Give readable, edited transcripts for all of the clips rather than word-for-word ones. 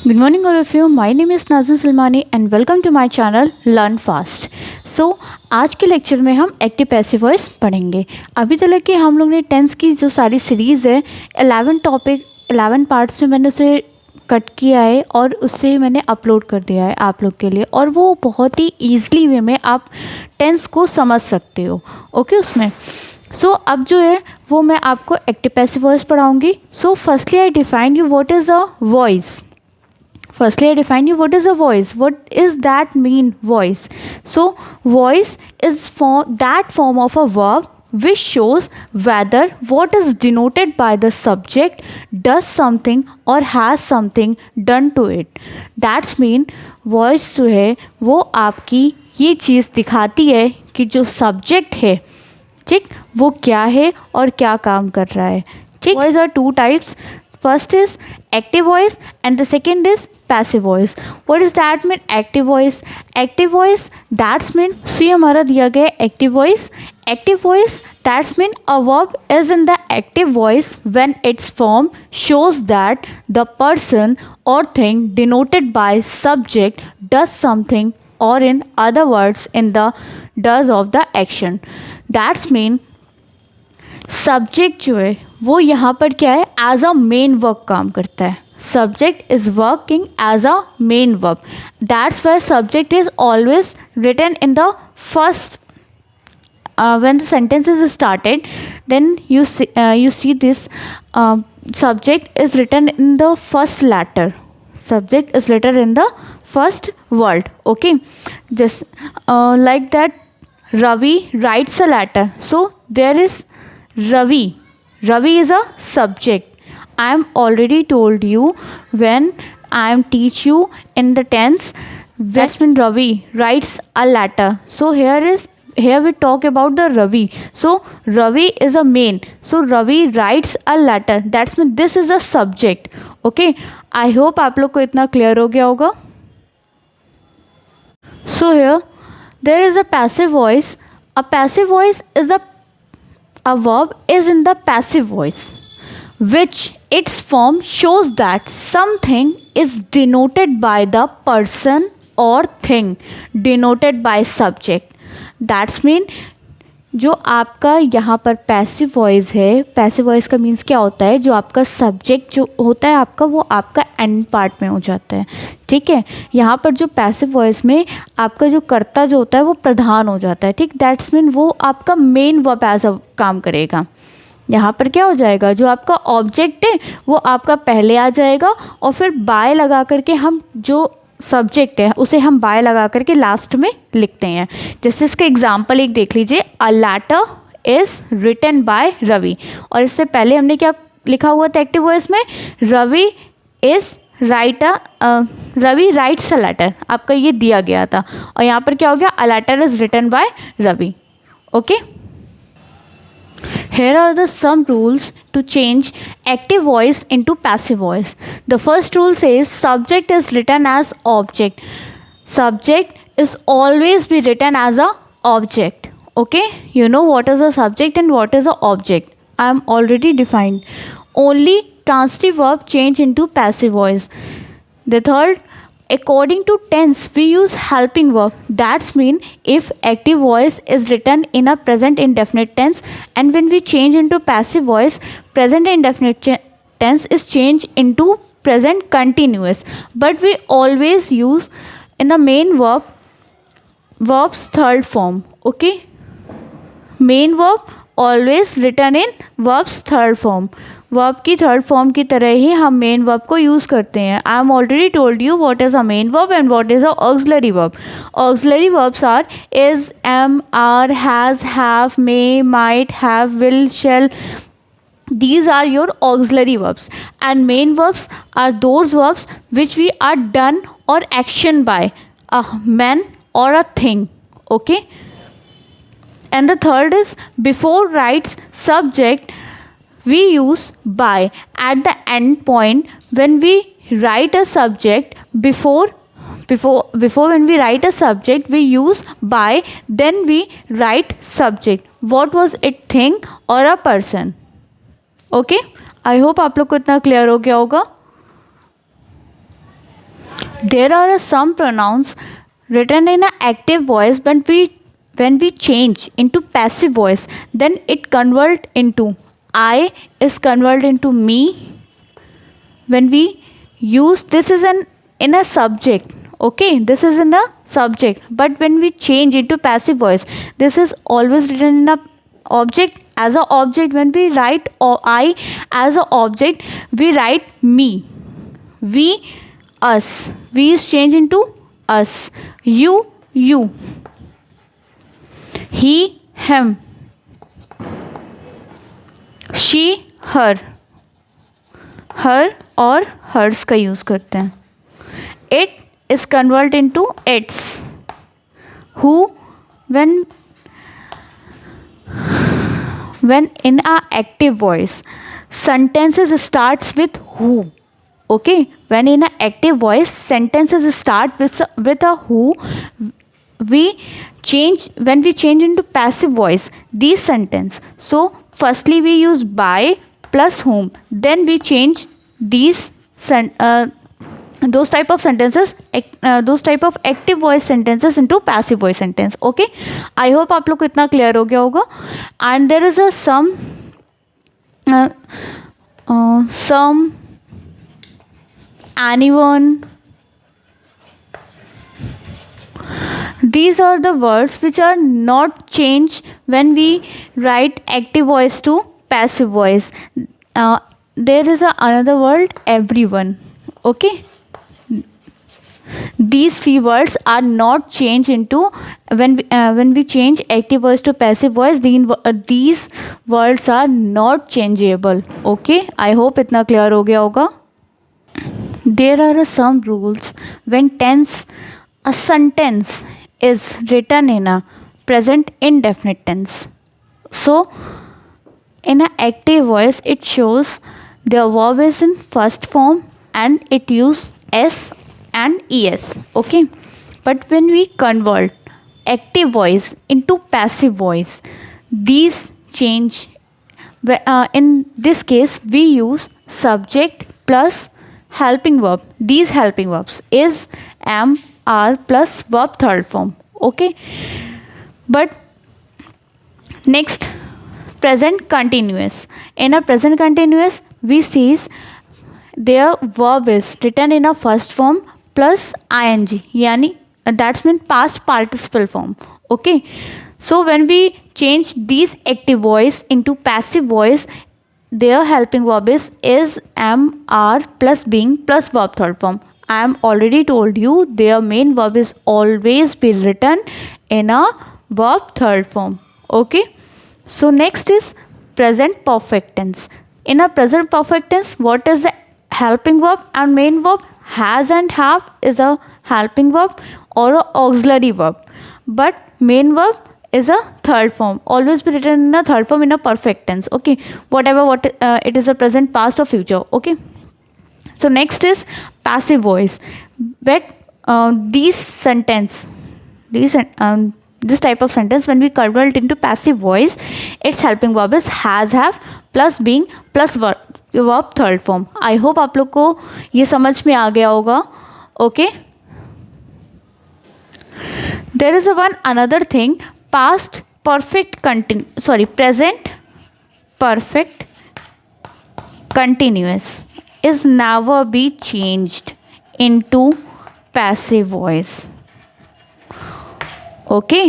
Good morning all of you. My name is Nazin Salmani and welcome to my channel Learn Fast. So आज के lecture में हम active passive voice पढ़ेंगे। अभी तक कि हम लोग ने टेंस की जो सारी सीरीज़ है 11 पार्ट्स में मैंने उसे कट किया है और उससे मैंने अपलोड कर दिया है आप लोग के लिए, और वो बहुत ही ईज़िली वे में आप टेंस को समझ सकते हो। ओके उसमें अब जो है वो मैं आपको एक्टिव पैसिव वॉइस पढ़ाऊँगी। Firstly I define you what is a voice. Firstly, I define you what is a voice. What is that mean voice? So, voice is that form of a verb which shows whether what is denoted by the subject does something or has something done to it. That's mean voice जो है वो आपकी ये चीज़ दिखाती है कि जो subject है, ठीक, वो क्या है और क्या काम कर रहा है। ठीक, voice are two types. First is active voice and the second is passive voice. What does that mean? Active voice. Active voice that's mean, so ये हमारा दिया गया active voice. Active voice that's mean a verb is in the active voice when its form shows that the person or thing denoted by subject does something, or in other words in the does of the action. That's mean subject जो है वो यहाँ पर क्या है, as a main verb काम करता है। Subject is working as a main verb. That's why subject is always written in the first when the sentence is started, then you see this subject is written in the first letter. Subject is written in the first word. Okay, just like that Ravi writes a letter. So there is Ravi. Ravi is a subject. I am already told you when I am teach you in the tense. That's when Ravi writes a letter. So here we talk about the Ravi. So Ravi is a main. So Ravi writes a letter. That's mean this is a subject. Okay. I hope आप लोग को इतना clear हो गया होगा. So here there is a passive voice. A passive voice is a verb is in the passive voice, which its form shows that something is denoted by the person or thing denoted by subject. That's mean जो आपका यहाँ पर passive voice है, passive voice का means क्या होता है, जो आपका सब्जेक्ट जो होता है आपका वो आपका एंड पार्ट में हो जाता है। ठीक है, यहाँ पर जो पैसिव वॉइस में आपका जो कर्ता जो होता है वो प्रधान हो जाता है। ठीक, दैट्स मीन वो आपका मेन वर्ब एज अ काम करेगा। यहाँ पर क्या हो जाएगा, जो आपका ऑब्जेक्ट है वो आपका पहले आ जाएगा और फिर बाय लगा करके हम जो सब्जेक्ट है उसे हम बाय लगा करके लास्ट में लिखते हैं। जैसे इसका एग्जाम्पल एक देख लीजिए, a letter is written by Ravi, और इससे पहले हमने क्या लिखा हुआ था एक्टिव वॉइस में, रवि राइट्स अ लेटर, आपका ये दिया गया था, और यहाँ पर क्या हो गया, a letter is written by Ravi. Okay, here are the some rules to change active voice into passive voice. The first rule says subject is written as object. Subject is always be written as a object. Okay, you know what is a subject and what is a object. I am already defined. Only transitive verb change into passive voice. The third, according to tense we use helping verb. That's mean if active voice is written in a present indefinite tense, and when we change into passive voice, present indefinite tense is changed into present continuous, but we always use in the main verb's third form. Okay, main verb always written in verb's third form. Verb की third form की तरह ही हम main verb को use करते हैं। I am already told you what is a main verb and what is a auxiliary verb. Auxiliary verbs are is, am, are, has, have, may, might, have, will, shall. These are your auxiliary verbs, and main verbs are those verbs which we are done or action by a man or a thing. Okay, and the third is before writes subject we use by. At the end point when we write a subject, before when we write a subject we use by, then we write subject. What was it, thing or a person? Okay, I hope आप लोग को इतना clear हो गया होगा. There are some pronouns written in an active voice, when we change into passive voice, then it convert into I is convert into me. When we use this is an in a subject, okay, this is in a subject, but when we change into passive voice, this is always written in a object. As a object, when we write I as a object, we write me, we, us. We is change into us, you, he, him, she, her और hers का use करते हैं. It is convert into its. Who, when in a active voice, sentences starts with who. Okay, when in a active voice, sentences start with a who. When we change into passive voice, these sentence. So firstly we use by plus whom, then we change these those type of sentences, those type of active voice sentences into passive voice sentence. Okay, I hope आप लोग को इतना clear हो गया होगा. And there is a some anyone. These are the words which are not changed when we write active voice to passive voice. There is another word, everyone. Okay, these three words are not changed into when we change active voice to passive voice. These words are not changeable. Okay, I hope इतना clear हो गया होगा. There are some rules when a sentence is written in a present indefinite tense. So in an active voice, it shows the verb is in first form and it use s and es. Okay, but when we convert active voice into passive voice, these change. In this case, we use subject plus helping verb. These helping verbs is, am, are plus verb third form. Okay, but next, present continuous. In a present continuous, we see their verb is written in a first form plus ing, yani that's mean past participle form. Okay, so when we change these active voice into passive voice, their helping verb is, am, are plus being plus verb third form. I am already told you their main verb is always be written in a verb third form. Okay, so next is present perfect tense. In a present perfect tense, what is the helping verb and main verb? Has and have is a helping verb or a auxiliary verb, but main verb is a third form, always be written in a third form in a perfect tense. Okay, whatever it is a present, past or future. Okay, so next is passive voice. But this type of sentence, when we convert into passive voice, its helping verb is has, have plus being plus verb third form. I hope आप लोग को ये समझ में आ गया होगा. Okay, there is one another thing, past perfect present perfect continuous is never be changed into passive voice. Okay,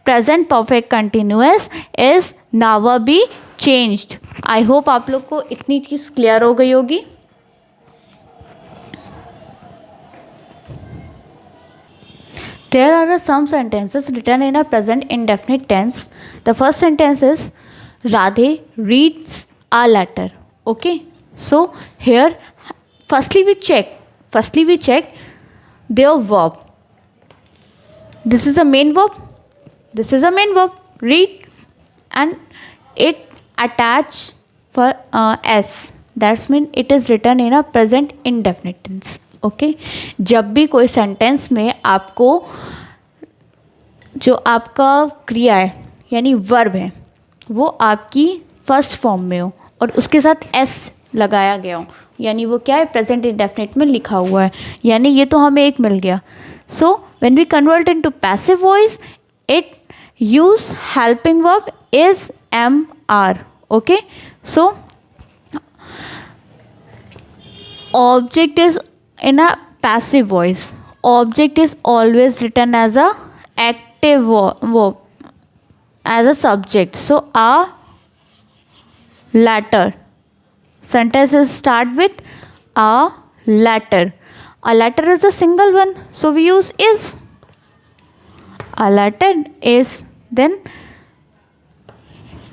present perfect continuous is never be changed. I hope आप लोग को इतनी चीज़ क्लियर हो गई होगी. There are some sentences written in a present indefinite tense. The first sentence is Radhe reads a letter. Okay, so here firstly we check their verb. This is a main verb, read, and it attached for s. That's mean it is written in a present indefinite tense. Okay, जब भी कोई sentence में आपको जो आपका क्रिया है यानी वर्ब है वो आपकी फर्स्ट फॉर्म में हो और उसके साथ एस लगाया गया हो, यानी वो क्या है, प्रेजेंट इंडेफिनिट में लिखा हुआ है, यानी ये तो हमें एक मिल गया. So when we convert into passive voice it use helping verb is am are. Okay, so object is in a passive voice. Object is always written as a active verb, as a subject. So a letter, sentences start with a letter. A letter is a single one, so we use is. A letter is. Then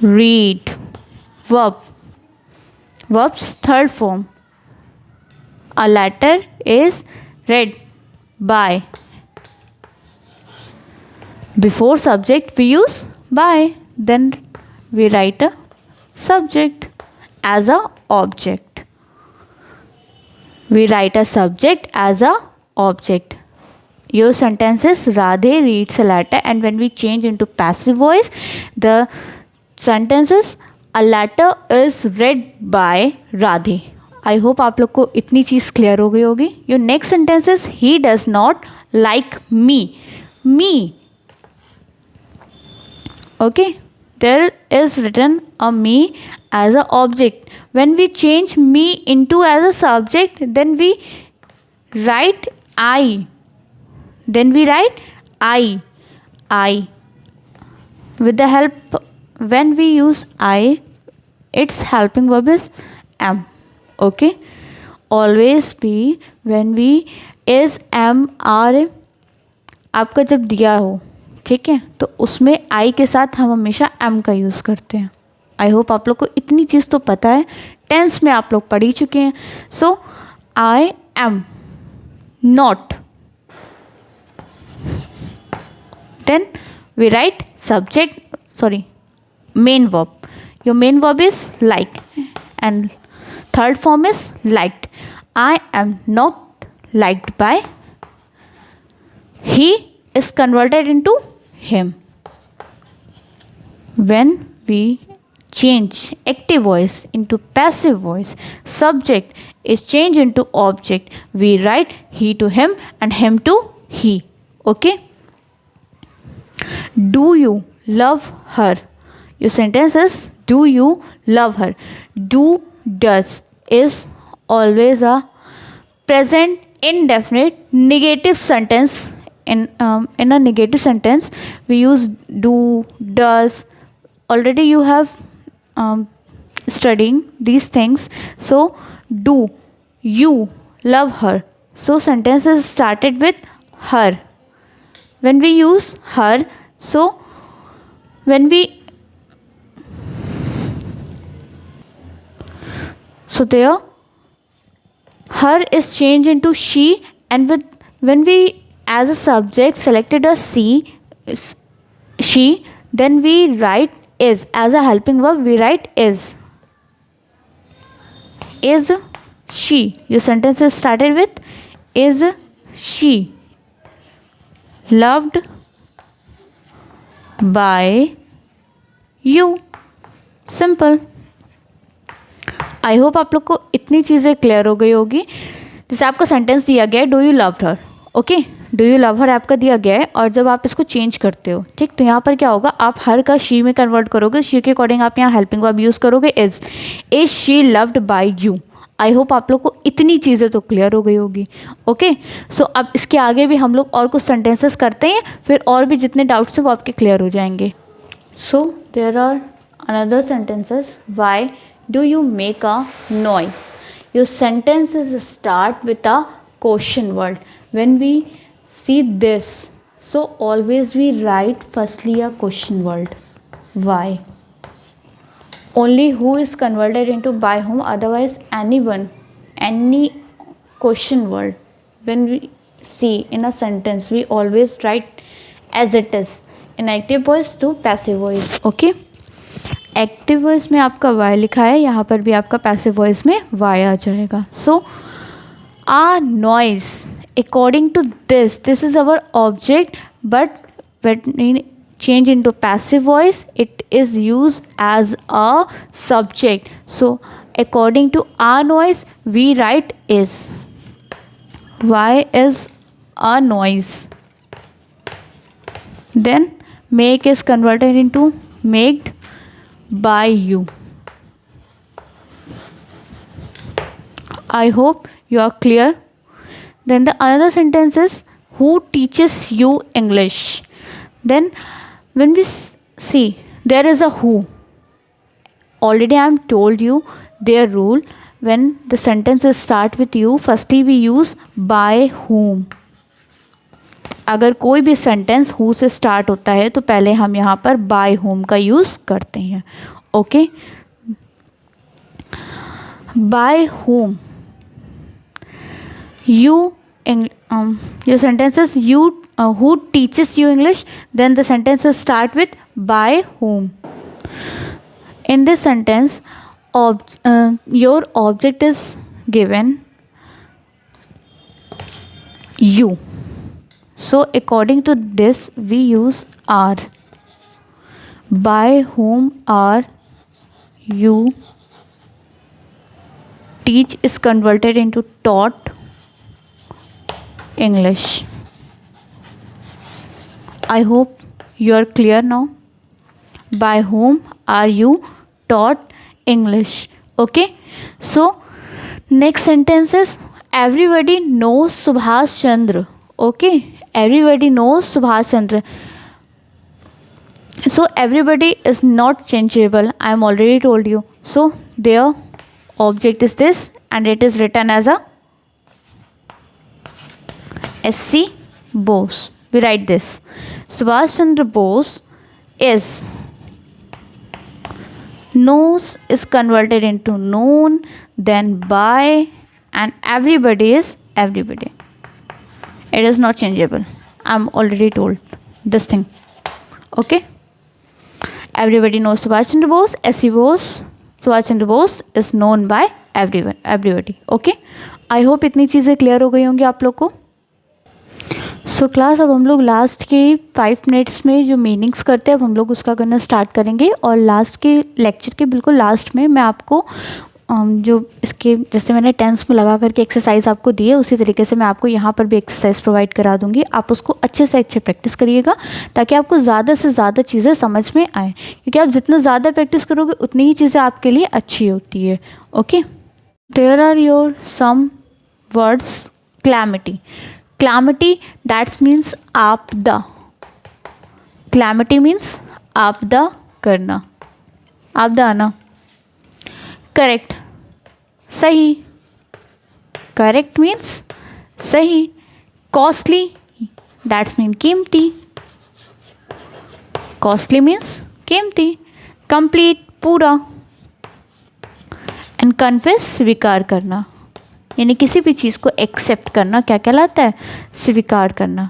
read, verb, verb's third form. A letter is read by. Before subject we use by. Then we write a subject as a object. We write a subject as a object. Your sentence is Radhe reads a letter, and when we change into passive voice, the sentence is a letter is read by Radhe. I hope आप लोग को इतनी चीज़ clear हो गई होगी. Your next sentence is he does not like me. Me, okay, there is written a me as a object. When we change me into as a subject then we write I. Then we write I. I with the help, when we use I, its helping verb is am. Okay, always be when we is am are आपका जब दिया हो, ठीक है, तो उसमें आई के साथ हम हमेशा एम का यूज़ करते हैं. आई होप आप लोग को इतनी चीज़ तो पता है, टेंस में आप लोग पढ़ ही चुके हैं. So I am not, then we write subject, sorry, main verb. Your main verb is like, and third form is liked. I am not liked by. He is converted into him. When we change active voice into passive voice, subject is changed into object. We write he to him and him to he. Okay. Do you love her? Your sentence is do you love her. Do, does is always a present indefinite negative sentence. In a negative sentence we use do, does. Already you have studying these things. So do you love her, so sentence is started with her. When we use her, so when we, so there her is changed into she, and with when we as a subject selected a she, then we write is. As a helping verb we write is she. Your sentence is started with is she loved by you. Simple. I hope आप लोग को इतनी चीज़ें clear हो गई होगी. जैसे आपका सेंटेंस दिया गया है do you love her. Okay, do you love हर आपका दिया गया है, और जब आप इसको चेंज करते हो, ठीक, तो यहाँ पर क्या होगा, आप हर का शी में कन्वर्ट करोगे. शी के अकॉर्डिंग आप यहाँ हेल्पिंग वर्ब यूज़ करोगे is she loved by you. I hope आप लोग को इतनी चीज़ें तो क्लियर हो गई होगी. ओके, सो अब इसके आगे भी हम लोग और कुछ सेंटेंसेस करते हैं, फिर और भी जितने डाउट्स हैं वो आपके क्लियर हो जाएंगे. So there are another sentences. Why do you make a noise. Your sentences start with a question word. When we see this, so always we write firstly a question word. Why. Only who is converted into by whom, otherwise anyone, any question word. When we see in a sentence, we always write as it is. In active voice to passive voice. Okay. Active voice में आपका y लिखा है, यहाँ पर भी आपका passive voice में y आ जाएगा. So a noise. According to this is our object, but when change into passive voice it is used as a subject. So according to our noise we write is. Y is a noise. Then make is converted into made by you. I hope you are clear. Then the another sentence is who teaches you English. Then when we see there is a who, already I am told you their rule. When the sentences start with you, firstly we use by whom. अगर कोई भी sentence who से start होता है तो पहले हम यहाँ पर बाय होम का यूज़ करते हैं. Okay, by whom you your sentences you who teaches you English, then the sentences start with by whom. In this sentence your object is given you, so according to this we use are. By whom are you teach is converted into taught English. I hope you are clear now. By whom are you taught English? Okay, so next sentence is everybody knows Subhash Chandra. Okay, everybody knows Subhash Chandra. So everybody is not changeable, I am already told you. So their object is this and it is written as a SC Bose. We write this. Subhash Chandra Bose is. Knows is converted into known, then by, and everybody is everybody. It is not changeable. I'm already told this thing. Okay. Everybody knows Subhash Chandra Bose. SC Bose. Subhash Chandra Bose is known by everyone, everybody. Okay. I hope इतनी चीज़ें clear हो गई होंगी आप लोग को. So class अब हम लोग लास्ट के 5 मिनट्स में जो मीनिंग्स करते हैं अब हम लोग उसका करना स्टार्ट करेंगे. और लास्ट के लेक्चर के बिल्कुल लास्ट में मैं आपको जो इसके जैसे मैंने टेंस में लगा करके एक्सरसाइज आपको दी है उसी तरीके से मैं आपको यहाँ पर भी एक्सरसाइज प्रोवाइड करा दूँगी. आप उसको अच्छे से अच्छे प्रैक्टिस करिएगा ताकि आपको ज़्यादा से ज़्यादा चीज़ें समझ में आए, क्योंकि आप जितना ज़्यादा प्रैक्टिस करोगे उतनी ही चीज़ें आपके लिए अच्छी होती है. Okay, there are your some words. Calamity. Calamity, that means आपदा. Calamity means आपदा करना, आपदा आना. Correct, सही. Correct means सही. Costly, that means कीमती. Costly means कीमती. Complete, पूरा. And confess, स्वीकार करना, यानी किसी भी चीज़ को एक्सेप्ट करना क्या कहलाता है? स्वीकार करना.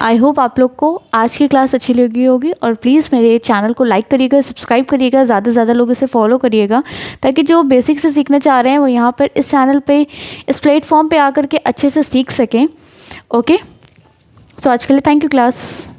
आई होप आप लोग को आज की क्लास अच्छी लगी होगी और प्लीज़ मेरे चैनल को लाइक करिएगा, सब्सक्राइब करिएगा, ज़्यादा से ज़्यादा लोगों से फॉलो करिएगा ताकि जो बेसिक से सीखना चाह रहे हैं वो यहाँ पर इस चैनल पे इस प्लेटफॉर्म पे आकर के अच्छे से सीख सकें. ओके, सो आज के लिए थैंक यू क्लास.